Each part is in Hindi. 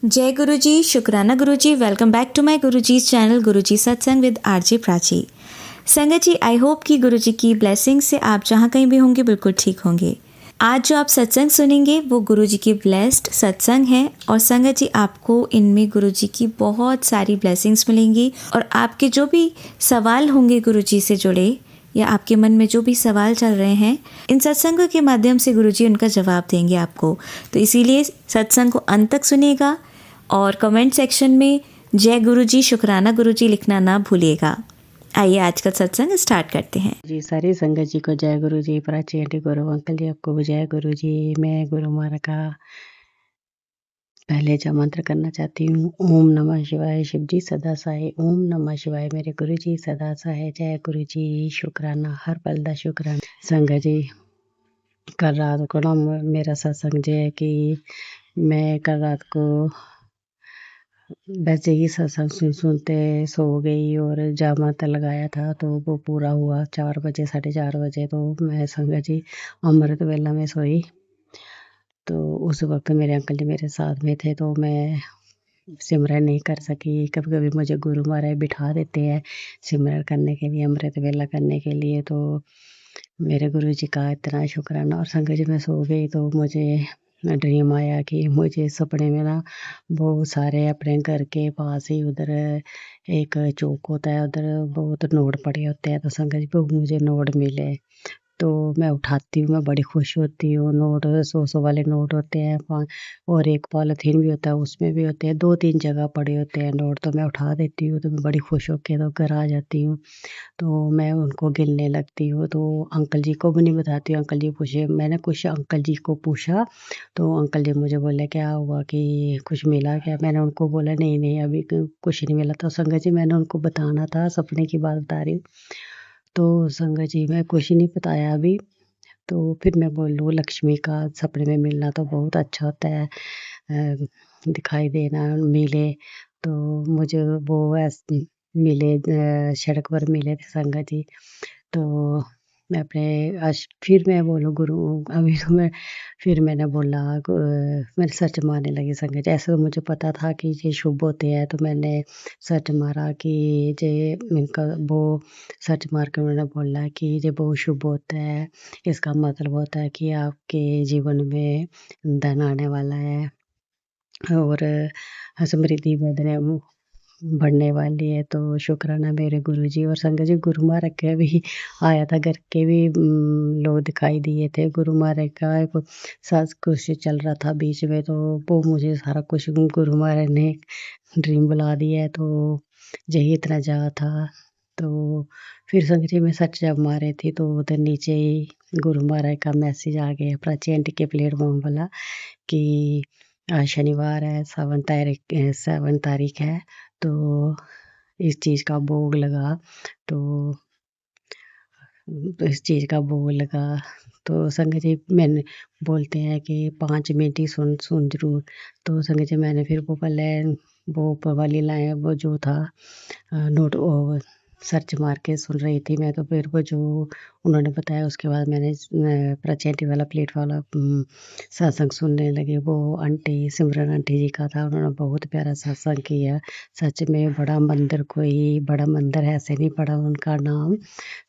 जय गुरु जी, शुक्राना गुरु जी। Welcome back to my Guru ji channel गुरु जी सत्संग विद आरजे प्राची। संगत जी, आई होप कि गुरु जी की ब्लेसिंग से आप जहाँ कहीं भी होंगे बिल्कुल ठीक होंगे। आज जो आप सत्संग सुनेंगे वो गुरु जी की ब्लेस्ड सत्संग है और संगत जी आपको इनमें गुरु जी की बहुत सारी ब्लेसिंग्स मिलेंगी और आपके जो भी सवाल होंगे गुरु जी से जुड़े या आपके मन में जो भी सवाल चल रहे हैं, इन सत्संगों के माध्यम से गुरुजी उनका जवाब देंगे आपको। तो इसीलिए सत्संग को अंत तक सुनिएगा और कमेंट सेक्शन में जय गुरुजी, शुक्राना गुरुजी लिखना ना भूलिएगा। आइए आज का सत्संग स्टार्ट करते हैं। जी सारी संगत जी को जय गुरु जी, प्राची आंटी, गुरु अंकल जी, आपको भी जय गुरु जी। मैं गुरु महाराज का पहले जो मंत्र करना चाहती हूँ, ओम नमः शिवाय। शिव जी सदा सहाय, ओम नमः शिवाय। मेरे गुरु जी सदा सहाय, जय गुरु जी, शुक्राना हर पल दा शुक्राना। संगत जी, कल रात को ना मेरा सत्संग जो है कि मैं कल रात को वैसे ही सत्संग सुनते सो गई और जामाता लगाया था तो वो पूरा हुआ 4 बजे, 4:30 बजे। तो मैं संगत जी अमृत वेला में सोई। तो उस वक्त मेरे अंकल जी मेरे साथ में थे तो मैं सिमरन नहीं कर सकी। कभी कभी मुझे गुरु महाराज बिठा देते हैं सिमरन करने के लिए, अमृत वेला करने के लिए। तो मेरे गुरु जी का इतना शुक्राना। और संगत जी मैं सो गई तो मुझे ड्रीम आया कि मुझे सपने में ना बहुत सारे अपने घर के पास ही उधर एक चौक होता है, उधर बहुत नोट पड़े होते हैं। तो संगत जी वो मुझे नोट मिले तो मैं उठाती हूँ, मैं बड़ी खुश होती हूँ। नोट 100-100 वाले नोट होते हैं, और एक पॉलिथीन भी होता है उसमें भी होते हैं, 2-3 जगह पड़े होते हैं नोट। तो मैं उठा देती हूँ तो मैं बड़ी खुश होकर तो घर आ जाती हूँ। तो मैं उनको गिनने लगती हूँ तो अंकल जी को भी नहीं बताती हूँ। अंकल जी पूछे, मैंने कुछ अंकल जी को पूछा तो अंकल जी मुझे बोले क्या हुआ कि कुछ मिला क्या। मैंने उनको बोला नहीं नहीं अभी कुछ नहीं मिला। तो संगत जी मैंने उनको बताना था, सपने की बात बता रही हूँ। तो संगत जी मैं कुछ नहीं बताया अभी। तो फिर मैं बोलूँ लक्ष्मी का सपने में मिलना तो बहुत अच्छा होता है, दिखाई देना मिले। तो मुझे वो ऐसे मिले, सड़क पर मिले थे संगत जी। तो मैं अपने फिर मैं बोलूँ गुरु, अभी तो मैं फिर मैंने बोला मैं सर्च मारने लगी संगत जी। ऐसे तो मुझे पता था कि ये शुभ होते हैं तो मैंने सर्च मारा कि ये इनका वो सर्च मार के उन्होंने बोला कि ये बहुत शुभ होता है। इसका मतलब होता है कि आपके जीवन में धन आने वाला है और समृद्धि बढ़ने वाली है। तो शुक्राना मेरे गुरुजी। और संगत जी गुरु महाराज का भी आया था, घर के भी लोग दिखाई दिए थे। गुरु महाराज का एक सास कुछ चल रहा था बीच में तो वो मुझे सारा कुछ गुरु महाराज ने ड्रीम बुला दिया है। तो यही इतना जा था। तो फिर संगत जी मैं सर्च जब मारे थी तो उधर नीचे ही गुरु महाराज का मैसेज आ गया प्राची आंटी के प्लेटफॉर्म वाला कि आज शनिवार है, 7 तारीख है तो इस चीज़ का भोग लगा। तो इस चीज़ का भोग लगा। तो संगत जी मैंने बोलते हैं कि 5 मिनट ही सुन सुन जरूर। तो संगत जी मैंने फिर वो पहले वो ऊपर वाली लाइन वो जो था नोट सर्च मार के सुन रही थी मैं। तो फिर वो जो उन्होंने बताया उसके बाद मैंने प्राची वाला प्लेट वाला सत्संग सुनने लगे। वो आंटी सिमरन आंटी जी का था, उन्होंने बहुत प्यारा सत्संग किया। सच में बड़ा मंदिर, कोई बड़ा मंदिर ऐसे नहीं पड़ा उनका नाम।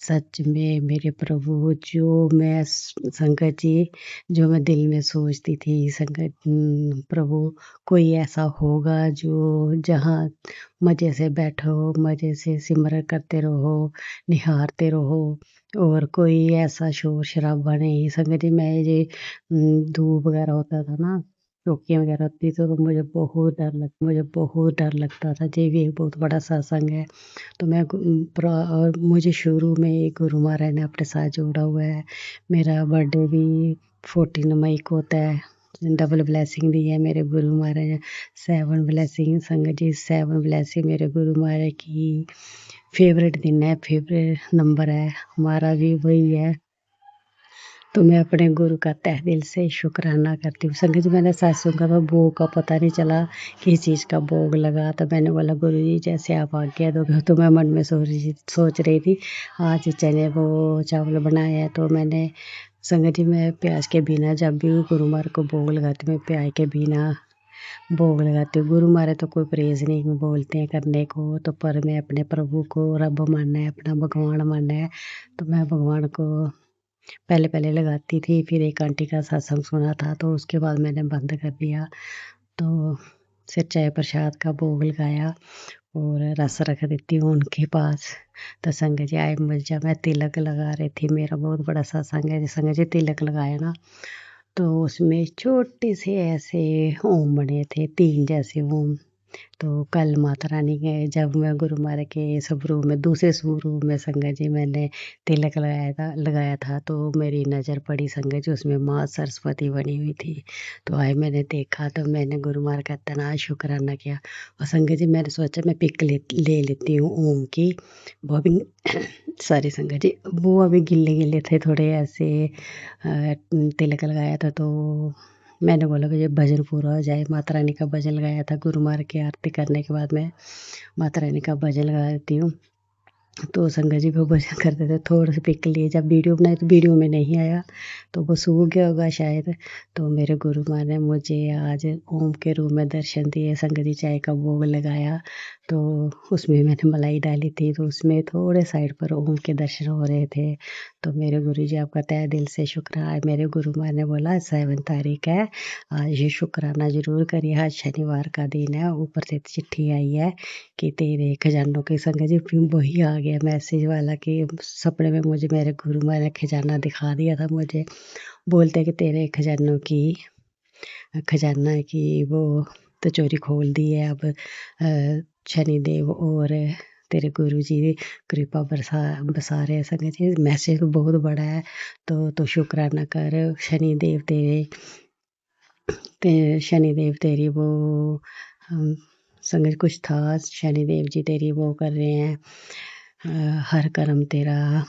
सच में मेरे प्रभु जो मैं संगत जी जो मैं दिल में सोचती थी संगत प्रभु कोई ऐसा होगा जो जहाँ मज़े से बैठो, मज़े से सिमरन करते रहो, निहारते रहो और कोई ऐसा शोर शराबा नहीं। संगत जी मैं ये धूप वगैरह होता था ना, चौकियाँ वगैरह होती थी तो मुझे बहुत डर लगता था। ये भी एक बहुत बड़ा सत्संग है। तो मैं और मुझे शुरू में ही गुरु महाराज ने अपने साथ जोड़ा हुआ है। मेरा बर्थडे भी 14 मई को होता है। डबल ब्लेसिंग दी है मेरे गुरु महाराज ने, 7 ब्लेसिंग। संगत जी 7 ब्लेसिंग मेरे गुरु महाराज की फेवरेट दिन है, फेवरेट नंबर है, हमारा भी वही है। तो मैं अपने गुरु का तहे दिल से शुक्राना करती हूँ। संगत जी मैंने सत्संग का तो भोग का पता नहीं चला किस चीज़ का भोग लगा। तो मैंने बोला गुरु जी जैसे आप आज्ञा दोगे। तो मैं मन में सोच रही थी आज चने वो चावल बनाए हैं। तो मैंने संगत जी मैं प्याज के बिना जब भी गुरु महाराज को भोग लगाती मैं प्याज के बिना भोग लगाती हूँ। गुरु महाराज तो कोई परहेज नहीं बोलते हैं करने को, तो पर मैं अपने प्रभु को रब मानना है, अपना भगवान मानना है, तो मैं भगवान को पहले पहले लगाती थी। फिर एक आंटी का सत्संग सुना था तो उसके बाद मैंने बंद कर दिया। तो फिर चाय प्रसाद का भोग लगाया और रस रख देती हूँ उनके पास। तो संगत जी आए मुझे, जब मैं तिलक लगा रही थी, मेरा बहुत बड़ा सत्संग है, संगत जी तिलक लगाया ना, तो उसमें छोटे से ऐसे ओम बने थे, 3 जैसे ओम। तो कल माता रानी के, जब मैं गुरु महाराज के स्वरूप में, दूसरे स्वरूप में संगत जी मैंने तिलक लगाया था, तो मेरी नज़र पड़ी संगत जी, उसमें माँ सरस्वती बनी हुई थी। तो आए मैंने देखा, तो मैंने गुरु महाराज का इतना शुक्राना किया। और संगत जी मैंने सोचा मैं पिक ले लेती हूँ ओम की। वो अभी सॉरी संगत जी, वो अभी गिल्ले गिल्ले थे थोड़े ऐसे, तिलक लगाया था, तो मैंने बोला कि ये भजन पूरा हो जाए। माता रानी का भजन लगाया था, गुरु महाराज की आरती करने के बाद मैं माता रानी का भजन लगा देती हूँ। तो संगत जी वो भजन करते थे, थोड़ा सा पिक लिए, जब वीडियो बनाई तो वीडियो में नहीं आया, तो वो सूख गया होगा शायद। तो मेरे गुरु महाराज ने मुझे आज ओम के रूप में दर्शन दिए। संगत जी चाय का भोग लगाया, तो उसमें मैंने मलाई डाली थी, तो उसमें थोड़े साइड पर ओम के दर्शन हो रहे थे। तो मेरे गुरु जी आपका तहे दिल से शुक्र है। मेरे गुरु महाराज ने बोला 7 तारीख है, आज ये शुक्राना ज़रूर करिए, आज शनिवार का दिन है, ऊपर से चिट्ठी आई है कि तेरे खजानों की। संगत जी फिर वही आ गया मैसेज वाला कि सपने में मुझे मेरे गुरु महाराज ने खजाना दिखा दिया था मुझे। बोलते हैं कि तेरे खजाना की वो तो चोरी खोल दी है अब, शनिदेव और तेरे गुरु जी कृपा बरसा रहे हैं। संगत जी मैसेज तो बहुत बड़ा है, तो शुक्राना कर। शनिदेव तेरी वो, संगत कुछ था, शनिदेव जी तेरी वो कर रहे हैं, हर कर्म तेरा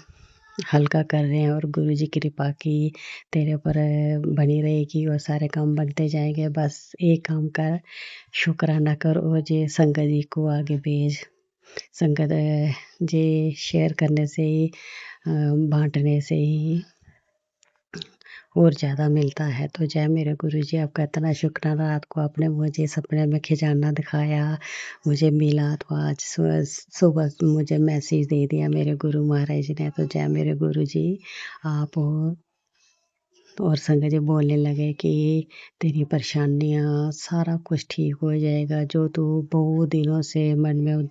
हल्का कर रहे हैं, और गुरु जी की कृपा की तेरे ऊपर बनी रहेगी, और सारे काम बनते जाएंगे। बस एक काम कर, शुक्राना कर, और जे संगत जी को आगे भेज। संगत जे शेयर करने से ही, बांटने से ही और ज़्यादा मिलता है। तो जय मेरे गुरु जी, आपका इतना शुक्राना, रात को आपने मुझे सपने में खजाना दिखाया, मुझे मिला, तो आज सुबह मुझे मैसेज दे दिया मेरे गुरु महाराज जी ने। तो जय मेरे गुरु जी, आप और संगत जी बोलने लगे कि तेरी परेशानियाँ सारा कुछ ठीक हो जाएगा, जो तू बहुत दिनों से मन में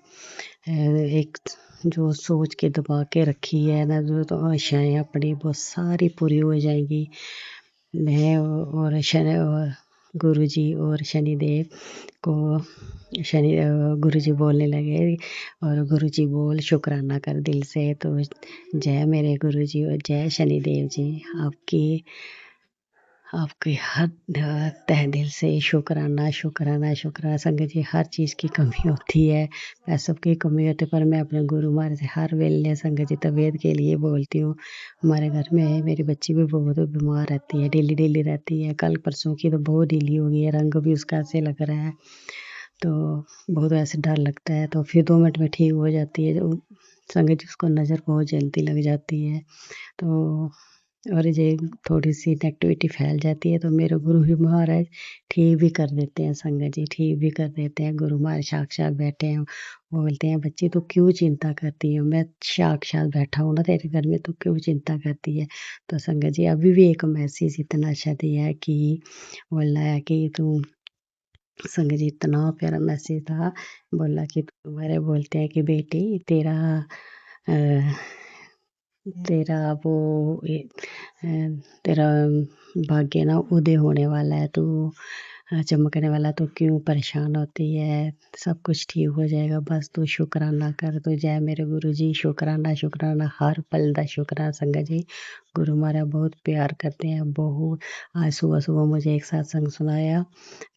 एक जो सोच के दबा के रखी है ना, जो तो आशाएं अपनी, वो सारी पूरी हो जाएंगी। मैं और शनि और गुरु जी और शनिदेव को गुरु जी बोलने लगे, और गुरु जी बोल शुक्राना कर दिल से। तो जय मेरे गुरु जी और जय शनिदेव जी, आपके हर तहे दिल से शुक्राना शुक्राना शुक्राना। संगत जी हर चीज़ की कमी होती है, पैसों की कमी होती है, पर मैं अपने गुरु महाराज से हर वेले संगत जी तबीयत के लिए बोलती हूँ। हमारे घर में मेरी बच्ची भी बहुत बीमार रहती है, डेली डेली रहती है, कल परसों की तो बहुत ढीली हो गई है, रंग भी उसका ऐसे लग रहा है, तो बहुत ऐसे डर लगता है, तो फिर 2 मिनट में ठीक हो जाती है। संगत जी उसको नज़र बहुत जल्दी लग जाती है, तो और ये थोड़ी सी नेगेटिविटी फैल जाती है, तो मेरे गुरु ही महाराज ठीक भी कर देते हैं। संगत जी ठीक भी कर देते हैं। गुरु महाराज साक्षात बैठे हैं, बोलते हैं बच्ची तू क्यों चिंता करती है, मैं साक्षात बैठा हूँ ना तेरे घर में, तू क्यों चिंता करती है। तो संगत जी अभी भी एक मैसेज इतना अच्छा दिया है कि बोलना है कि तू, संगत जी इतना प्यारा मैसेज था, बोला कि तुम्हारे बोलते हैं कि बेटी तेरा वो तेरा भाग्य ना उदय होने वाला है, तू चमकने वाला, तो क्यों परेशान होती है, सब कुछ ठीक हो जाएगा, बस तू शुक्राना कर। तो जय मेरे गुरु जी, शुक्राना शुक्राना, हर पल दा शुक्राना। संगत जी गुरु महाराज बहुत प्यार करते हैं, बहुत। आज सुबह सुबह मुझे एक सत्संग सुनाया,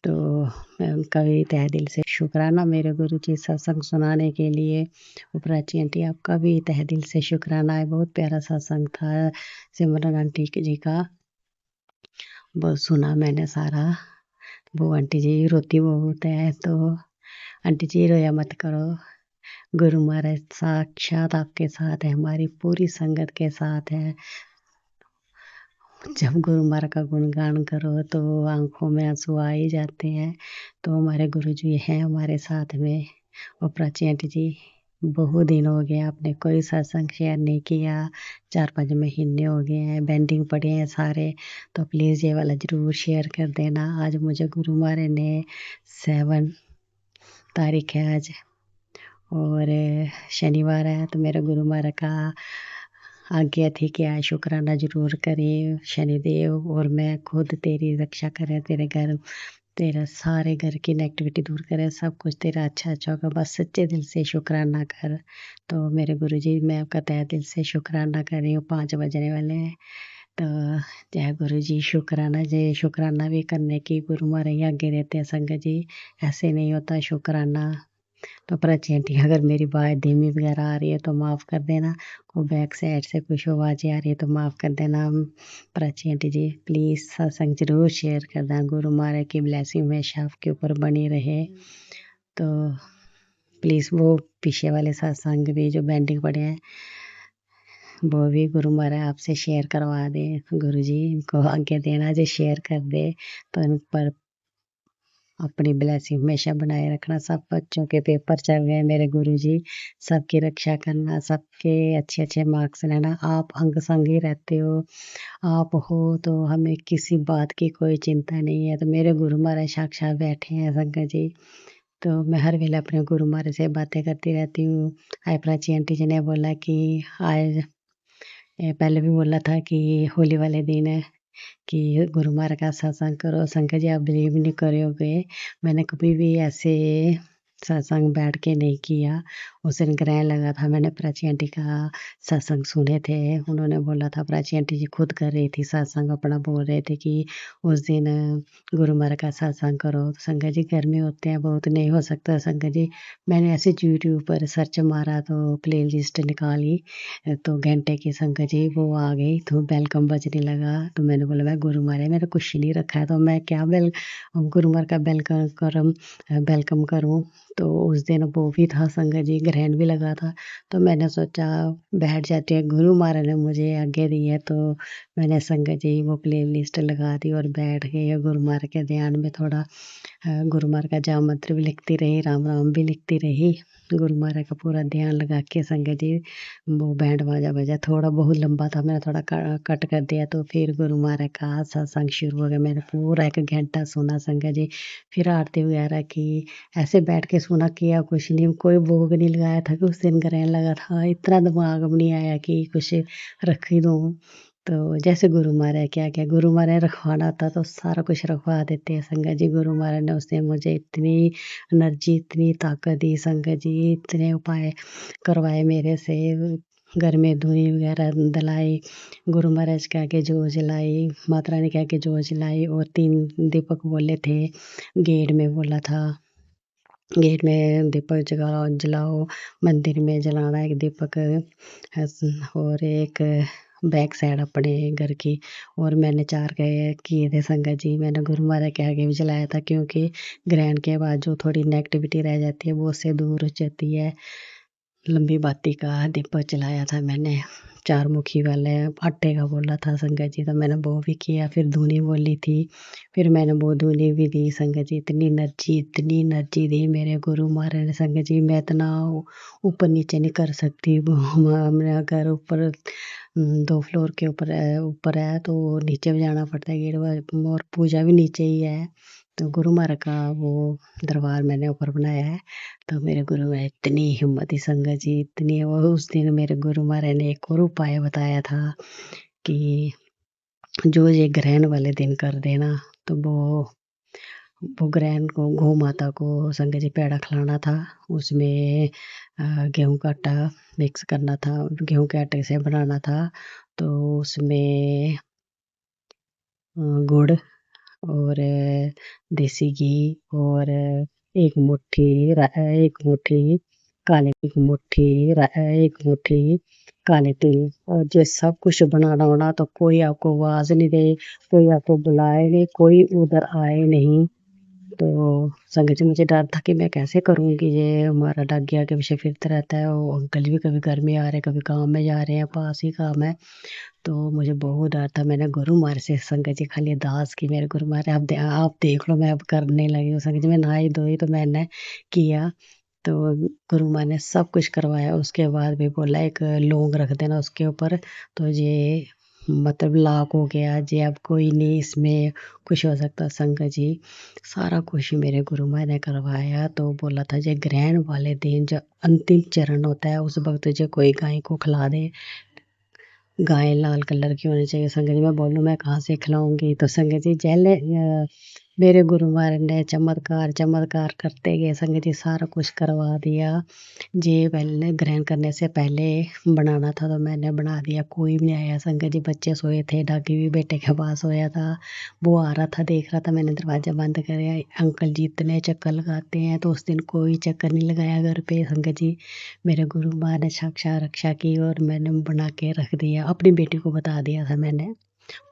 तो मैं उनका भी तहे दिल से शुक्राना मेरे गुरु जी सत्संग सुनाने के लिए। प्राची आंटी आपका भी तहे दिल से शुक्राना है, बहुत प्यारा सत्संग था सिमरन आंटी जी का, बहुत सुना मैंने सारा। वो आंटी जी रोती बहुत है, तो आंटी जी रोया मत करो, गुरु महाराज साक्षात आपके साथ है, हमारी पूरी संगत के साथ है, जब गुरु महाराज का गुणगान करो तो आँखों में आँसू आ ही जाते हैं। तो हमारे गुरुजी हैं हमारे साथ में। और प्राची आंटी जी, बहुत दिन हो गए आपने कोई सत्संग शेयर नहीं किया। 4-5 महीने हो गए हैं, बेंडिंग पड़े हैं सारे। तो प्लीज़ ये वाला ज़रूर शेयर कर देना। आज मुझे गुरु महाराज ने 7 तारीख है आज, और शनिवार है, तो मेरे गुरु महाराज का आज्ञा थी कि आज शुक्राना ज़रूर करें शनिदेव, और मैं खुद तेरी रक्षा करें, तेरे घर तेरा सारे घर की नेगेटिविटी दूर करे, सब कुछ तेरा अच्छा अच्छा होगा, बस सच्चे दिल से शुक्राना कर। तो मेरे गुरुजी, मैं आपका तहे दिल से शुक्राना कर रही हूँ। 5 बजने वाले हैं। तो जय गुरु जी। शुक्राना जी, शुक्राना भी करने की गुरु महाराज आगे देते हैं संगत जी। ऐसे नहीं होता शुक्राना। तो प्राची आंटी, अगर मेरी बात धीमी वगैरह आ रही है तो माफ़ कर देना। और बैक साइड से कुछ आवाज़ें आ रही है तो माफ़ कर देना प्राची आंटी जी। प्लीज़ सत्संग ज़रूर शेयर कर देना। गुरु महाराज की ब्लेसिंग हमेशा आपके ऊपर बनी रहे। तो प्लीज़ वो पीछे वाले सत्संग भी जो बेंडिंग पड़े हैं वो भी गुरु महाराज आपसे शेयर करवा दें। गुरु जी इनको आज्ञा देना जो शेयर कर दे, तो इन पर अपनी ब्लेसिंग हमेशा बनाए रखना। सब बच्चों के पेपर चल रहे हैं मेरे गुरुजी, सबकी रक्षा करना, सबके अच्छे अच्छे मार्क्स लेना। आप अंग संग ही रहते हो, आप हो तो हमें किसी बात की कोई चिंता नहीं है। तो मेरे गुरु महाराज साक्षात बैठे हैं संगत जी। तो मैं हर वेले अपने गुरु महाराज से बातें करती रहती हूँ। आज प्राची आंटी जी ने बोला कि आज पहले भी बोला था कि होली वाले दिन कि गुरु महाराज का सत्संग करो। शंकर जी, आप बिलीव नहीं करोगे, मैंने कभी भी ऐसे सत्संग बैठ के नहीं किया। उस दिन ग्रहण लगा था, मैंने प्राची आंटी का सत्संग सुने थे। उन्होंने बोला था, प्राची आंटी जी खुद कर रही थी सत्संग, अपना बोल रहे थे कि उस दिन गुरु महाराज का सत्संग करो। तो शंकर जी, घर में होते हैं, बहुत नहीं हो सकता शंकर जी। मैंने ऐसे यूट्यूब पर सर्च मारा तो प्ले लिस्ट निकाली, तो घंटे की संगत जी वो आ गई, तो वेलकम बजने लगा। तो मैंने बोला, मैं गुरु महाराज मैंने कुछ नहीं रखा है, तो मैं क्या गुरु महाराज का वेलकम करूँ। तो उस दिन वो भी था संगत जी, ग्रहण भी लगा था। तो मैंने सोचा बैठ जाती है, गुरु महाराज ने मुझे आज्ञा दी है, तो मैंने संगत जी वो प्ले लिस्ट लगा दी और बैठ गई। गुरु महाराज के ध्यान में थोड़ा गुरु महाराज का जाप मंत्र भी लिखती रही, राम राम भी लिखती रही। गुरु महाराज का पूरा ध्यान लगा के संगत जी वो बैंड बाजा बजा। थोड़ा बहुत लंबा था, मैंने थोड़ा कट कर दिया। तो फिर गुरु महाराज का सत्संग शुरू हो गया। मैंने पूरा 1 घंटा सुना संगत जी। फिर आरती वगैरह की, ऐसे बैठ के सुना, किया कुछ नहीं, कोई भोग नहीं लगाया था कि उस दिन ग्रहण लगा था। इतना दिमाग में नहीं आया कि कुछ रख ही दूँ। तो जैसे गुरु महाराज क्या क्या गुरु महाराज रखवाना था तो सारा कुछ रखवा देते हैं संगत जी। गुरु महाराज ने उसने मुझे इतनी एनर्जी, इतनी ताकत दी संगत जी, इतने उपाय करवाए मेरे से। घर में धुनी वगैरह दलाई, गुरु महाराज के आगे जोत जलाई, माता रानी के आगे जोत जलाई, और 3 दीपक बोले थे। गेट में बोला था, गेट में दीपक जलाओ, मंदिर में जलाना 1 दीपक, और एक बैक साइड अपने घर की। और मैंने 4 किए थे संगत जी। मैंने गुरु महाराज के आगे भी जलाया था, क्योंकि ग्रहण के बाद जो थोड़ी नेगेटिविटी रह जाती है वो उससे दूर हो जाती है। लंबी बाती का दीपक जलाया था मैंने, 4 मुखी वाले आटे का बोला था संगत जी, तो मैंने वो भी किया। फिर धूनी बोली थी, फिर मैंने वो धूनी भी दी संगत जी। इतनी एनर्जी दी मेरे गुरु महाराज ने संगत जी, मैं इतना ऊपर नीचे नहीं कर सकती। मेरा घर ऊपर 2 फ्लोर के ऊपर है, तो नीचे भी जाना पड़ता है गेट, और पूजा भी नीचे ही है। तो गुरु महाराज का वो दरबार मैंने ऊपर बनाया है। तो मेरे गुरु में इतनी हिम्मत थी संगत जी, इतनी। और उस दिन मेरे गुरु महाराज ने एक और उपाय बताया था कि जो ये ग्रहण वाले दिन कर देना, तो वो ग्रहण को गौ माता को संगत जी पेड़ा खिलाना था। उसमें गेहूं का आटा मिक्स करना था, गेहूं के आटे से बनाना था। तो उसमें गुड़ और देसी घी, और एक मुट्ठी काले तिल, और जो सब कुछ बनाना होना। तो कोई आपको आवाज़ नहीं दे, कोई आपको बुलाए नहीं, कोई उधर आए नहीं। तो संगत जी मुझे डर था कि मैं कैसे करूँगी, ये हमारा आगे आगे पीछे फिरता रहता है, वो अंकल भी कभी घर में आ रहे हैं, कभी काम में जा रहे हैं, पास ही काम है। तो मुझे बहुत डर था। मैंने गुरु महाराज से संगत जी खाली अरदास की, मेरे गुरु महाराज आप देख लो, मैं अब करने लगी हूँ। संगत जी मैं नहाई धोई तो मैंने किया, तो गुरु माँ ने सब कुछ करवाया। उसके बाद भी बोला एक लौंग रख देना उसके ऊपर, तो ये मतलब लाख हो गया जी, अब कोई नहीं इसमें कुछ हो सकता। संगत जी सारा कुछ ही मेरे गुरु माँ ने करवाया। तो बोला था जे ग्रहण वाले दिन जब अंतिम चरण होता है उस वक्त जो कोई गाय को खिला दे, गाय लाल कलर की होनी चाहिए। संगत जी मैं बोलूँ मैं कहाँ से खिलाऊंगी, तो संगत जी जैले मेरे गुरु महाराज ने चमत्कार चमत्कार करते गए। संगत जी सारा कुछ करवा दिया। जे पहले ग्रहण करने से पहले बनाना था तो मैंने बना दिया। कोई भी नहीं आया। संगत जी बच्चे सोए थे, डागी भी बेटे के पास सोया था, वो आ रहा था देख रहा था, मैंने दरवाज़ा बंद करे। अंकल जी इतने चक्कर लगाते हैं, तो उस दिन कोई चक्कर नहीं लगाया घर पे। संगत जी मेरे गुरु माँ ने साक्षात रक्षा की, और मैंने बना के रख दिया। अपनी बेटी को बता दिया था मैंने,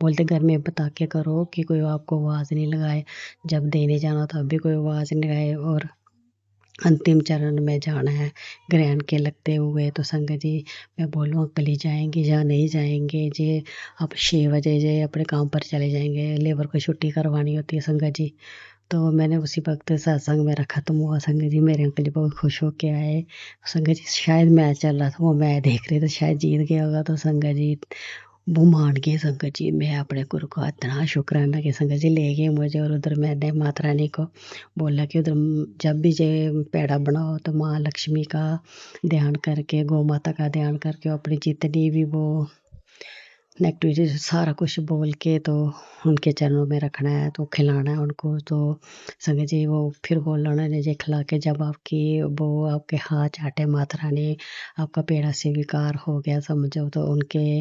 बोलते घर में बता के करो कि कोई आपको आवाज़ नहीं लगाए। जब देने जाना तब भी कोई आवाज़ नहीं लगाए, और अंतिम चरण में जाना है ग्रहण के लगते हुए। तो संगत जी मैं बोलूँ अंकल ही जाएंगे या नहीं जाएंगे जी, अब 6 बजे जे अपने काम पर चले जाएंगे, लेबर को छुट्टी करवानी होती है। संगत जी तो मैंने उसी वक्त सत्संग मेरा ख़त्म हुआ। संगत जी मेरे अंकल जी बहुत खुश होके आए। संगत जी शायद मैच चल रहा था, वो मैच देख रहे थे, शायद जीत गया होगा। तो संगत जी वो मान गए। संगत जी मैं अपने गुरु का इतना शुक्राना कि संगत जी ले गए मुझे, और उधर मैंने माता रानी को बोला कि उधर जब भी ये पेड़ा बनाओ तो माँ लक्ष्मी का ध्यान करके, गौ माता का ध्यान करके, अपनी जितनी भी वो नेगेटिविटी सारा कुछ बोल के तो उनके चरणों में रखना है, तो खिलाना है उनको। तो संगत जी वो फिर बोला उन्होंने जे खिला के, जब आपकी वो आपके हाथ चाटे माता रानी, आपका पेड़ा स्वीकार हो गया समझो, तो उनके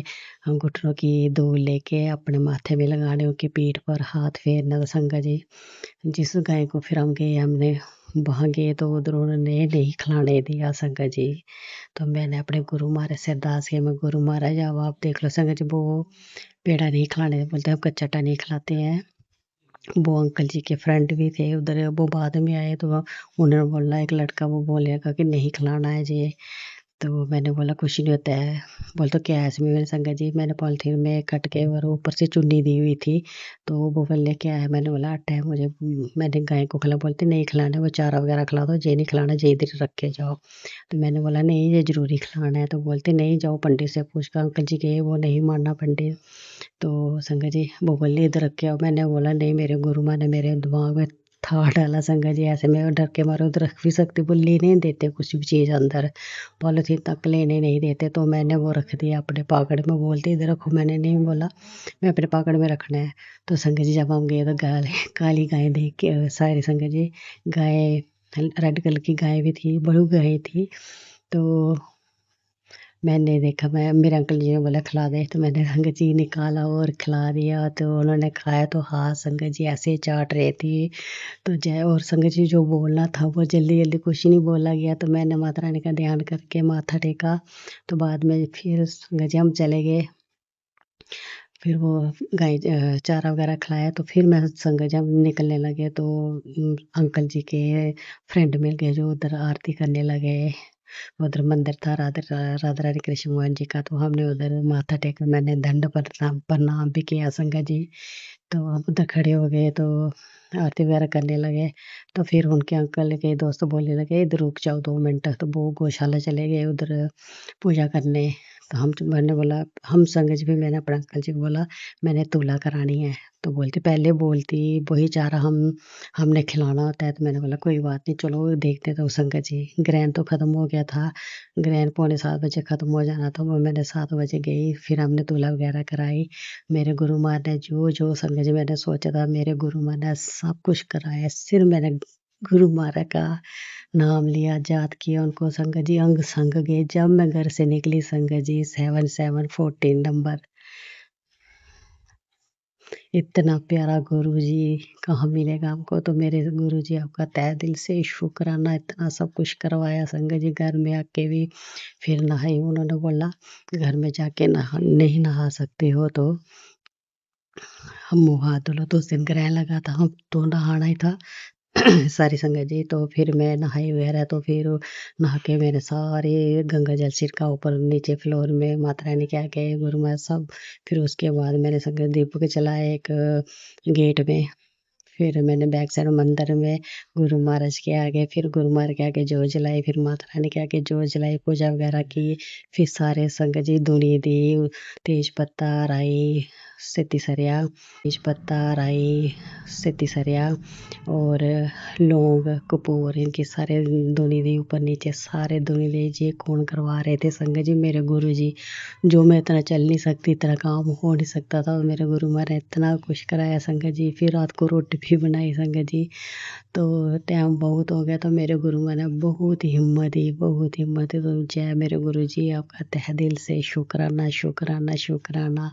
घुटनों की धूल लेके अपने माथे में लगाने, उनकी पीठ पर हाथ फेरना। तो संगत जी जिस गाय को फिर हम गए, हमने वहाँ गए तो उधर उन्होंने नहीं खिलाने दिया। संगत जी तो मैंने अपने गुरु महाराज से अरदास की, मैं गुरु महाराज अब आप देख लो। संगत जी वो पेड़ा नहीं खिलाने, बोलते हम कच्चा आटा नहीं खिलाते हैं। वो अंकल जी के फ्रेंड भी थे उधर, वो बाद में आए, तो उन्होंने बोला एक लड़का वो बोलेगा कि नहीं खिलाना है जी। तो मैंने बोला कुछ नहीं होता है। बोले तो क्या है इसमें। मैंने संगत जी मैंने पॉलिथीन में कट के और ऊपर से चुन्नी दी हुई थी, तो वो बोले क्या है। मैंने बोला आटा है मुझे, मैंने गाय को खिला। बोलते नहीं खिलाना, वो चारा वगैरह खिला दो, ये नहीं खिलाना, ये इधर रख के जाओ। तो मैंने बोला नहीं ये ज़रूरी खिलाना है। तो बोलते नहीं जाओ पंडित से पूछ कर। अंकल जी गए, वो नहीं मानना पंडित। तो संगत जी वो बोले इधर रख के आओ। मैंने बोला नहीं, मेरे गुरु माँ ने मेरे दिमाग में था डाला। संगत जी ऐसे मैं डर के मारे उधर रख भी सकती, वो लेने नहीं देते कुछ भी चीज़ अंदर, पॉलीथीन तक लेने नहीं देते। तो मैंने वो रख दिया अपने पाकड़ में, बोलते इधर रखो। मैंने नहीं बोला, मैं अपने पाकड़ में रखना है। तो संगत जी जब हम गए तो काली गाय देख के सारी संगत जी, गाय रेड कलर की गाय भी थी, बड़ी गाय थी। तो मैंने देखा, मैं मेरे अंकल जी ने बोला खिला दे, तो मैंने संगत जी निकाला और खिला दिया। तो उन्होंने खाया, तो हाँ संगत जी ऐसे चाट रहे थे। तो जय, और संगत जी जो बोलना था वो जल्दी जल्दी कुछ नहीं बोला गया। तो मैंने माता रानी का ध्यान करके माथा टेका। तो बाद में फिर संगत जी हम चले गए। फिर वो गाय चारा वगैरह खिलाया, तो फिर मैं संगत जी हम निकलने लगे। तो अंकल जी के फ्रेंड मिल गए जो उधर आरती करने लगे। उधर मंदिर था राधा राधा रानी कृष्ण मोहन जी का। तो हमने उधर माथा टेका, मैंने दंड प्रणाम प्रणाम भी किया संगत जी। तो हम उधर खड़े हो गए, तो आरती वगैरह करने लगे। तो फिर उनके अंकल के दोस्त बोलने लगे इधर रुक जाओ 2 मिनट। तो वो गौशाला चले गए उधर पूजा करने। तो मैंने बोला हम संगत जी भी, मैंने अपने अंकल जी को बोला मैंने तुला करानी है। तो बोलते पहले बोलती वही चारा हमने खिलाना होता है। तो मैंने बोला कोई बात नहीं, चलो देखते। तो संगत जी ग्रहण तो ख़त्म हो गया था, ग्रहण 6:45 ख़त्म हो जाना था। वो मैंने 7 बजे गई, फिर हमने तुला वगैरह कराई। मेरे गुरु माँ ने जो जो संगत जी मैंने सोचा था, मेरे गुरु माँ ने सब कुछ कराया। सिर्फ मैंने गुरु महाराज का नाम लिया, याद किया उनको। संगत जी अंग संग गए। जब मैं घर से निकली संगत जी 7714 नंबर। इतना प्यारा गुरु जी कहाँ मिलेगा हमको। तो मेरे गुरु जी आपका तहे दिल से शुक्राना, इतना सब कुछ करवाया। संगत जी घर में आके भी फिर नहाई। उन्होंने बोला घर में जाके नहीं नहा सकते हो तो हम मुँह हाथ धो लो। तो उस दिन ग्रहण लगा था, हम तो नहाना ही था। सारी संगत जी। तो फिर मैं नहाई वगैरह, तो फिर नहा के मैंने सारे गंगा जल छिड़का ऊपर नीचे फ्लोर में, माता रानी के आगे, गुरु महाराज सब। फिर उसके बाद मैंने संगत दीपक जलाए एक गेट में। फिर मैंने बैक साइड मंदिर में गुरु महाराज के आगे, फिर गुरु महाराज के आगे जोत जलाई, फिर माता रानी के आगे जोत जलाई, पूजा वगैरह की। फिर सारे संगत जी धुनी दी, तेज पत्ता, राई, सेती सरिया, तेज पत्ता, राई, सेती सरिया और लौंग, कपूर, इनकी सारे धुनी दी ऊपर नीचे, सारे धुनी दी। जी कौन करवा रहे थे संगत जी? मेरे गुरु जी। जो मैं इतना चल नहीं सकती, इतना काम हो नहीं सकता था, मेरे गुरु महाराज ने इतना कुछ कराया संगत जी। फिर रात को रोटी भी बनाई संगत जी। तो टाइम बहुत हो गया, तो मेरे गुरु महाराज ने बहुत हिम्मत दी, बहुत हिम्मत दी। तो जय मेरे गुरु जी, आपका तहे दिल से शुक्राना, शुक्राना, शुक्राना।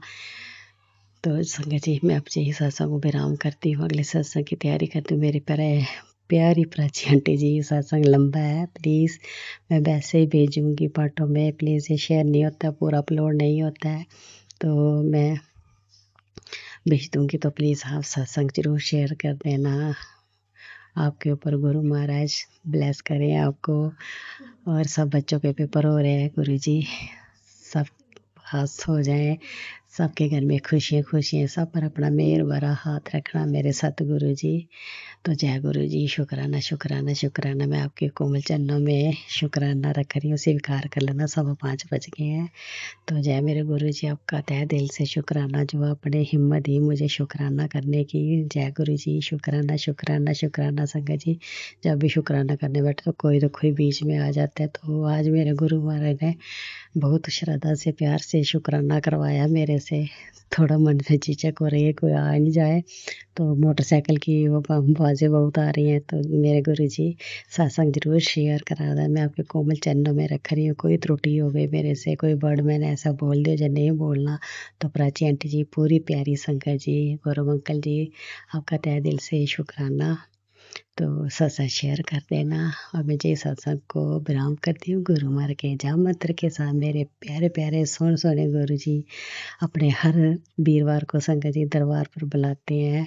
तो संगत जी, मैं आपसे ही सत्संग को विराम करती हूँ, अगले सत्संग की तैयारी करती हूँ। मेरी प्यारी प्राची आंटी जी, सत्संग लंबा है, प्लीज़ मैं वैसे ही भेजूँगी पार्टों में, प्लीज़ ये शेयर नहीं होता, पूरा अपलोड नहीं होता है, तो मैं भेज दूँगी। तो प्लीज़ आप सत्संग जरूर शेयर कर देना। आपके ऊपर गुरु महाराज ब्लेस करें आपको। और सब बच्चों के पेपर हो रहे हैं गुरुजी, सब पास हो जाएं, सबके घर में खुशियाँ खुशियाँ, सब पर अपना मेहर भरा हाथ रखना मेरे सतगुरु जी। तो जय गुरु जी, शुक्राना, शुक्राना, शुक्राना। मैं आपके कोमल चरणों में शुक्राना रख रही हूँ, स्वीकार कर लेना। 5:15 बज गए हैं। तो जय मेरे गुरु जी, आपका तहे दिल से शुक्राना, जो आपने हिम्मत दी मुझे शुक्राना करने की। जय गुरु जी, शुक्राना, शुक्राना, शुक्राना। संगत जी, जब भी शुक्राना करने बैठे तो कोई बीच में आ जाता है। तो आज मेरे गुरु महाराज ने बहुत श्रद्धा से, प्यार से शुक्राना करवाया मेरे से। थोड़ा मन में झिझक हो रही है, कोई आ नहीं जाए, तो मोटरसाइकिल की वो आवाज़ें बहुत आ रही हैं। तो मेरे गुरु जी, सत्संग जरूर शेयर करा दें, मैं आपके कोमल चरणों में रख रही हूँ। कोई त्रुटि हो गई मेरे से, कोई वर्ड मैंने ऐसा बोल दिया जो नहीं बोलना, तो प्राची आंटी जी, पूरी प्यारी संगत जी, गौरव अंकल जी, आपका तहे दिल से शुक्राना। तो सत्संग शेयर कर देना। और मैं जय सत्संग को विराम करती हूँ गुरु महाराज के जाप मंत्र के साथ। मेरे प्यारे प्यारे सोने गुरु जी अपने हर वीरवार को संगत जी दरबार पर बुलाते हैं।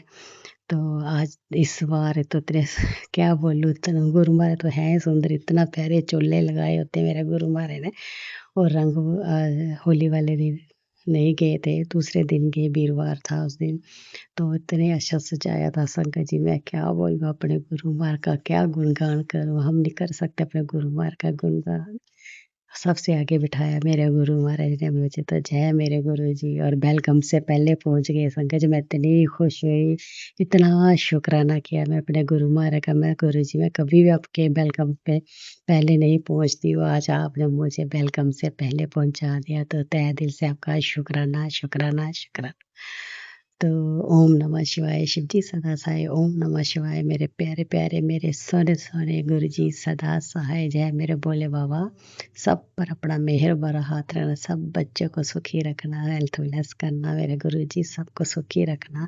तो आज इस बार तो तेरे क्या बोलूँ, इतना गुरु महाराज तो हैं सुंदर, इतना प्यारे चोले लगाए होते मेरे गुरु महाराज ने। और रंग होली वाले दिन नहीं गए थे, दूसरे दिन गए, वीरवार था उस दिन। तो इतने अच्छा सजाया था संगत जी, मैं क्या बोलूँ, अपने गुरु महाराज का क्या गुणगान करूँ, हम नहीं कर सकते अपने गुरु महाराज का गुणगान। सबसे आगे बिठाया मेरे गुरु महाराज ने मुझे। तो जय मेरे गुरु जी। और वेलकम से पहले पहुंच गए संगत जी, मैं इतनी खुश हुई, इतना शुक्राना किया मैं अपने गुरु महाराज का। मैं गुरु जी, मैं कभी भी आपके वेलकम पे पहले नहीं पहुंचती हूँ, आज आपने मुझे वेलकम से पहले पहुंचा दिया, तो तहे दिल से आपका शुक्राना, शुक्राना, शुक्राना। तो ओम नमः शिवाय, शिव जी सदा सहाय। ओम नमः शिवाय। मेरे प्यारे प्यारे, मेरे सोने गुरु जी सदा सहाय। जय मेरे भोले बाबा, सब पर अपना मेहर भरा हाथ रखना, सब बच्चों को सुखी रखना, हेल्थ ब्लेस करना मेरे गुरु जी, सबको सुखी रखना,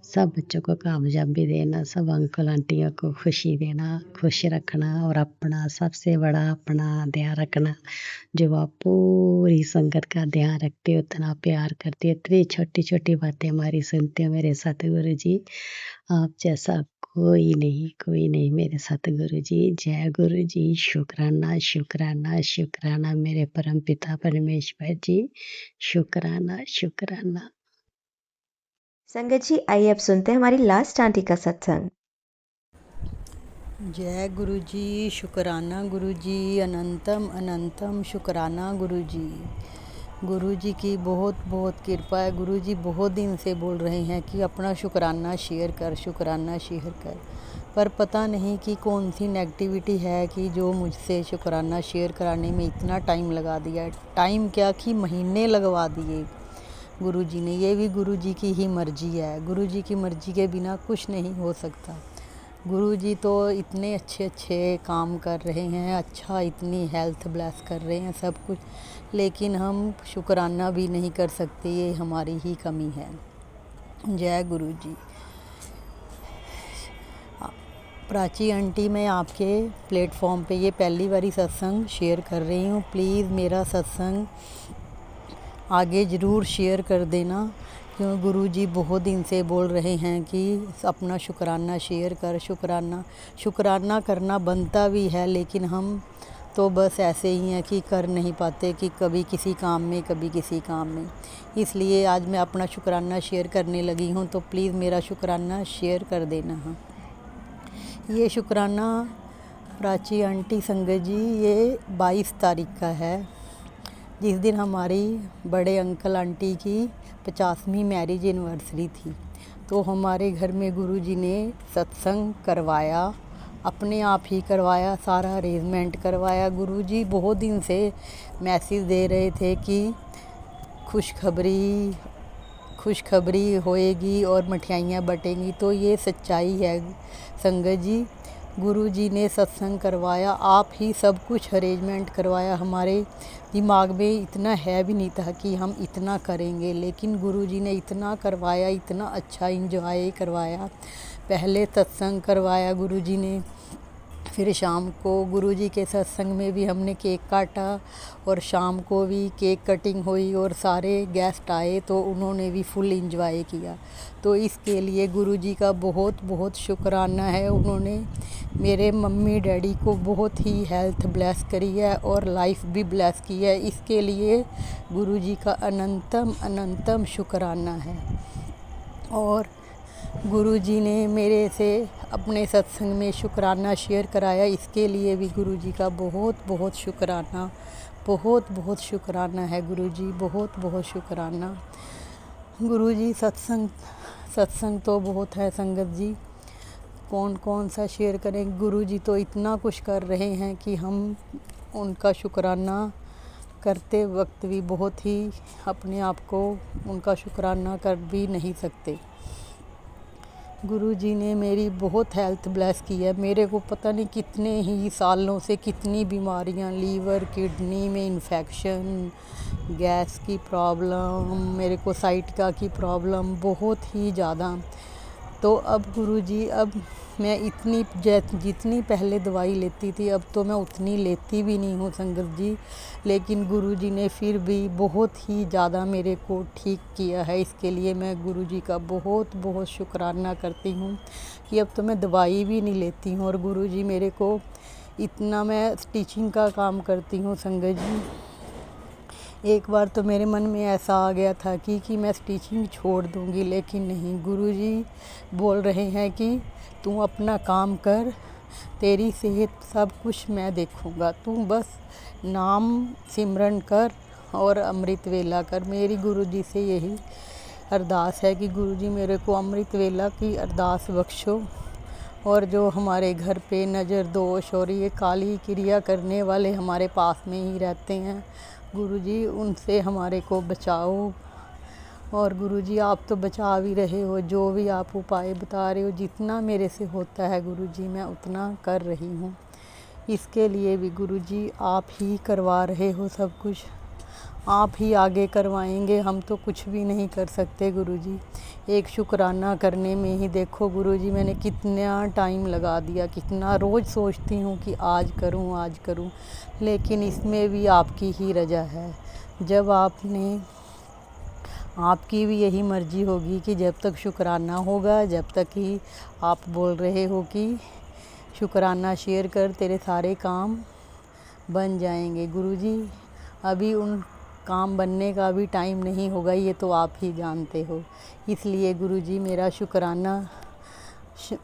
सब बच्चों को कामयाबी देना, सब अंकल आंटियों को खुशी देना, खुश रखना। और अपना सबसे बड़ा अपना ध्यान रखना, जो आप पूरी संगत का ध्यान रखते हो, इतना प्यार करते हो, इतनी छोटी छोटी बातें हमारी सुनते हो मेरे सतगुरु जी। आप जैसा कोई नहीं मेरे सतगुरु जी। जय गुरु जी, शुक्राना, शुक्राना, शुक्राना मेरे परम पिता परमेश्वर जी, शुक्राना, शुक्राना। संगत जी, आइए अब सुनते हैं हमारी लास्ट आंटी का सत्संग। जय गुरु जी, शुक्राना गुरु जी, अनंतम अनंतम शुक्राना गुरु जी। गुरु जी की बहुत बहुत कृपा है। गुरु जी बहुत दिन से बोल रहे हैं कि अपना शुक्राना शेयर कर, शुक्राना शेयर कर, पर पता नहीं कि कौन सी नेगेटिविटी है कि जो मुझसे शुक्राना शेयर कराने में इतना टाइम लगा दिया। टाइम क्या कि महीने लगवा दिए गुरु जी ने। ये भी गुरु जी की ही मर्जी है, गुरु जी की मर्जी के बिना कुछ नहीं हो सकता। गुरु जी तो इतने अच्छे अच्छे काम कर रहे हैं, अच्छा इतनी हेल्थ ब्लेस कर रहे हैं, सब कुछ, लेकिन हम शुक्राना भी नहीं कर सकते, ये हमारी ही कमी है। जय गुरु जी। प्राची आंटी, मैं आपके प्लेटफॉर्म पे ये पहली बारी सत्संग शेयर कर रही हूँ। प्लीज़ मेरा सत्संग आगे ज़रूर शेयर कर देना, क्यों गुरुजी बहुत दिन से बोल रहे हैं कि अपना शुक्राना शेयर कर। शुक्राना करना बनता भी है, लेकिन हम तो बस ऐसे ही हैं कि कर नहीं पाते, कि कभी किसी काम में कभी किसी काम में। इसलिए आज मैं अपना शुक्राना शेयर करने लगी हूँ, तो प्लीज़ मेरा शुक्राना शेयर कर देना। हाँ, ये शुक्राना प्राची आंटी संगत जी, ये 22 तारीख का है, जिस दिन हमारी बड़े अंकल आंटी की 50वीं मैरिज एनिवर्सरी थी। तो हमारे घर में गुरुजी ने सत्संग करवाया, अपने आप ही करवाया, सारा अरेंजमेंट करवाया। गुरुजी बहुत दिन से मैसेज दे रहे थे कि खुशखबरी होएगी और मठियाइयाँ बटेंगी। तो ये सच्चाई है संगत जी, गुरुजी ने सत्संग करवाया, आप ही सब कुछ अरेंजमेंट करवाया। हमारे दिमाग में इतना है भी नहीं था कि हम इतना करेंगे, लेकिन गुरुजी ने इतना करवाया, इतना अच्छा इंजॉय करवाया। पहले सत्संग करवाया गुरुजी ने, फिर शाम को गुरुजी के सत्संग में भी हमने केक काटा और शाम को भी केक कटिंग हुई और सारे गेस्ट आए, तो उन्होंने भी फुल इंजॉय किया। तो इसके लिए गुरुजी का बहुत बहुत शुक्राना है। उन्होंने मेरे मम्मी डैडी को बहुत ही हेल्थ ब्लेस करी है और लाइफ भी ब्लेस की है। इसके लिए गुरुजी का अनंतम अनंतम शुक्राना है। और गुरुजी ने मेरे से अपने सत्संग में शुक्राना शेयर कराया, इसके लिए भी गुरुजी का बहुत बहुत शुक्राना, बहुत बहुत शुक्राना है गुरुजी, बहुत बहुत शुक्राना। गुरुजी सत्संग तो बहुत है संगत जी, कौन कौन सा शेयर करें। गुरुजी तो इतना कुछ कर रहे हैं कि हम उनका शुक्राना करते वक्त भी बहुत ही अपने आप को उनका शुक्राना कर भी नहीं सकते। गुरुजी ने मेरी बहुत हेल्थ ब्लेस की है। मेरे को पता नहीं कितने ही सालों से कितनी बीमारियां, लीवर किडनी में इन्फेक्शन, गैस की प्रॉब्लम, मेरे को साइटिका की प्रॉब्लम बहुत ही ज़्यादा। तो अब गुरुजी, अब मैं जितनी पहले दवाई लेती थी, अब तो मैं उतनी लेती भी नहीं हूँ संगत जी। लेकिन गुरुजी ने फिर भी बहुत ही ज़्यादा मेरे को ठीक किया है। इसके लिए मैं गुरुजी का बहुत बहुत शुक्राना करती हूँ कि अब तो मैं दवाई भी नहीं लेती हूँ। और गुरुजी मेरे को इतना, मैं स्टिचिंग का काम करती हूँ संगत जी। एक बार तो मेरे मन में ऐसा आ गया था कि मैं स्टिचिंग छोड़ दूंगी, लेकिन नहीं, गुरुजी बोल रहे हैं कि तू अपना काम कर, तेरी सेहत सब कुछ मैं देखूंगा, तू बस नाम सिमरन कर और अमृत वेला कर। मेरी गुरुजी से यही अरदास है कि गुरुजी मेरे को अमृत वेला की अरदास बख्शो। और जो हमारे घर पे नज़र दोष और ये काली क्रिया करने वाले हमारे पास में ही रहते हैं, गुरुजी उनसे हमारे को बचाओ। और गुरुजी आप तो बचा भी रहे हो, जो भी आप उपाय बता रहे हो, जितना मेरे से होता है गुरुजी मैं उतना कर रही हूँ। इसके लिए भी गुरुजी आप ही करवा रहे हो सब कुछ, आप ही आगे करवाएंगे, हम तो कुछ भी नहीं कर सकते गुरुजी। एक शुक्राना करने में ही देखो गुरुजी मैंने कितना टाइम लगा दिया, कितना रोज़ सोचती हूँ कि आज करूँ, लेकिन इसमें भी आपकी ही रजा है। जब आपकी भी यही मर्ज़ी होगी कि जब तक शुक्राना होगा, जब तक ही आप बोल रहे हो कि शुक्राना शेयर कर, तेरे सारे काम बन जाएंगे। गुरुजी अभी उन काम बनने का भी टाइम नहीं होगा, ये तो आप ही जानते हो। इसलिए गुरुजी मेरा शुक्राना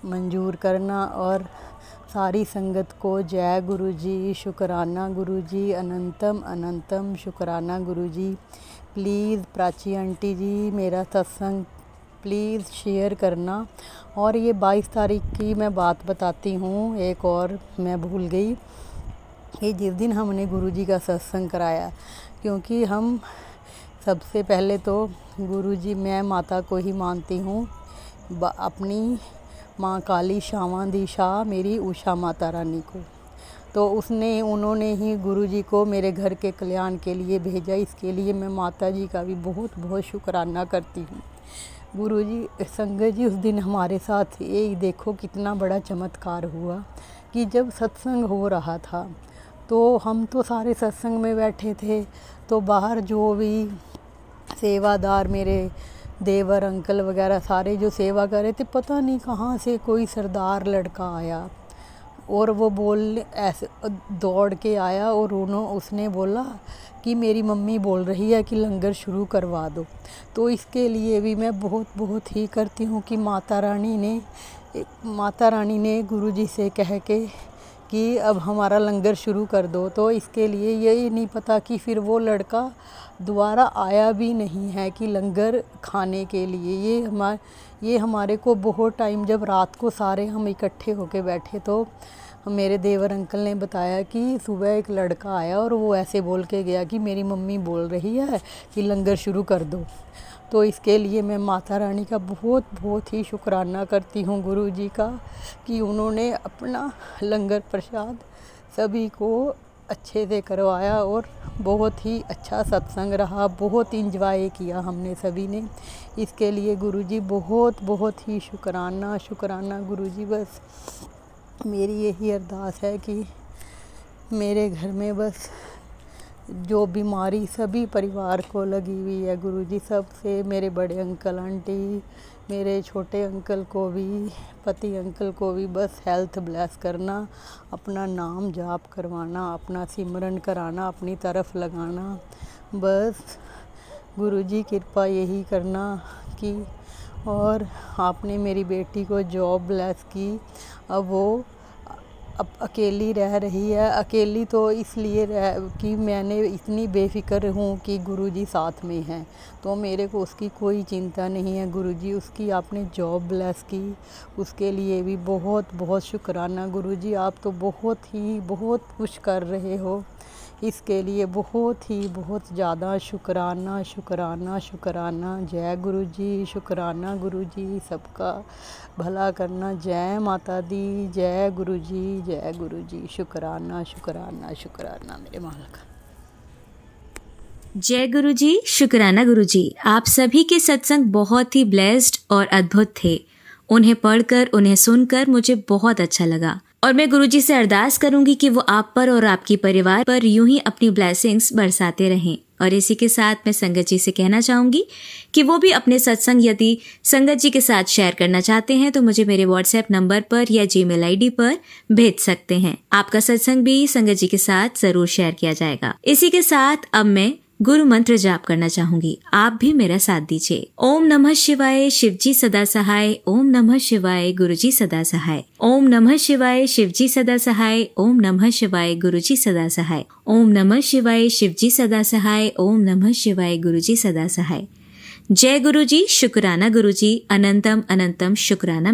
मंजूर करना। और सारी संगत को जय गुरुजी, शुक्राना गुरुजी, अनंतम अनंतम शुक्राना गुरुजी। प्लीज़ प्राची आंटी जी मेरा सत्संग प्लीज़ शेयर करना। और ये 22 तारीख की मैं बात बताती हूँ, एक और मैं भूल गई कि जिस दिन हमने गुरुजी का सत्संग कराया, क्योंकि हम सबसे पहले तो गुरुजी, मैं माता को ही मानती हूँ, अपनी माँ काली शावां दी शाह मेरी उषा माता रानी को। तो उन्होंने ही गुरुजी को मेरे घर के कल्याण के लिए भेजा। इसके लिए मैं माता जी का भी बहुत बहुत शुक्राना करती हूँ। गुरुजी संगत जी उस दिन हमारे साथ ये देखो कितना बड़ा चमत्कार हुआ कि जब सत्संग हो रहा था तो हम तो सारे सत्संग में बैठे थे, तो बाहर जो भी सेवादार मेरे देवर अंकल वगैरह सारे जो सेवा कर रहे थे, पता नहीं कहाँ से कोई सरदार लड़का आया और वो बोल ऐसे दौड़ के आया और उसने बोला कि मेरी मम्मी बोल रही है कि लंगर शुरू करवा दो। तो इसके लिए भी मैं बहुत ही करती हूँ कि माता रानी ने गुरुजी से कह के कि अब हमारा लंगर शुरू कर दो। तो इसके लिए यही नहीं पता कि फिर वो लड़का दोबारा आया भी नहीं है कि लंगर खाने के लिए। ये हमारे को बहुत टाइम, जब रात को सारे हम इकट्ठे होके बैठे तो मेरे देवर अंकल ने बताया कि सुबह एक लड़का आया और वो ऐसे बोल के गया कि मेरी मम्मी बोल रही है कि लंगर शुरू कर दो। तो इसके लिए मैं माता रानी का बहुत ही शुक्राना करती हूँ गुरुजी का कि उन्होंने अपना लंगर प्रसाद सभी को अच्छे से करवाया और बहुत ही अच्छा सत्संग रहा, बहुत इंजॉय किया हमने सभी ने। इसके लिए गुरुजी बहुत ही शुक्राना गुरुजी। बस मेरी यही अरदास है कि मेरे घर में बस जो बीमारी सभी परिवार को लगी हुई है गुरुजी, सबसे मेरे बड़े अंकल आंटी, मेरे छोटे अंकल को भी, पति अंकल को भी बस हेल्थ ब्लेस करना, अपना नाम जाप करवाना, अपना सिमरन कराना, अपनी तरफ लगाना। बस गुरुजी कृपा यही करना कि, और आपने मेरी बेटी को जॉब ब्लेस की। अब अकेली रह रही है, अकेली तो इसलिए कि मैंने इतनी बेफिक्र हूँ कि गुरुजी साथ में हैं, तो मेरे को उसकी कोई चिंता नहीं है गुरुजी। उसकी आपने जॉब ब्लेस की, उसके लिए भी बहुत शुक्राना गुरुजी। आप तो बहुत कुछ कर रहे हो, इसके लिए बहुत ज़्यादा शुक्राना। जय गुरुजी, शुक्राना गुरुजी, सबका भला करना। जय माता दी, जय गुरुजी, शुक्राना मेरे मालिक। जय गुरुजी, शुक्राना गुरुजी। आप सभी के सत्संग बहुत ही ब्लेस्ड और अद्भुत थे। उन्हें पढ़कर, उन्हें सुनकर मुझे बहुत अच्छा लगा और मैं गुरुजी से अरदास करूंगी कि वो आप पर और आपके परिवार पर यूं ही अपनी ब्लेसिंग्स बरसाते रहें। और इसी के साथ मैं संगत जी से कहना चाहूंगी कि वो भी अपने सत्संग यदि संगत जी के साथ शेयर करना चाहते हैं तो मुझे मेरे व्हाट्सएप नंबर पर या जीमेल आईडी पर भेज सकते हैं। आपका सत्संग भी संगत जी के साथ जरूर शेयर किया जाएगा। इसी के साथ अब मैं गुरु मंत्र जाप करना चाहूंगी, आप भी मेरा साथ दीजिए। ओम नमः शिवाय, शिवजी सदा सहाय। ओम नमः शिवाय, गुरुजी सदा सहाय। ओम नमः शिवाय, शिवजी सदा सहाय। ओम नमः शिवाय, गुरुजी सदा सहाय। ओम नमः शिवाय, शिवजी सदा सहाय। ओम नमः शिवाय, गुरुजी सदा सहाय। जय गुरुजी, शुक्राना गुरुजी, अनंतम शुक्राना।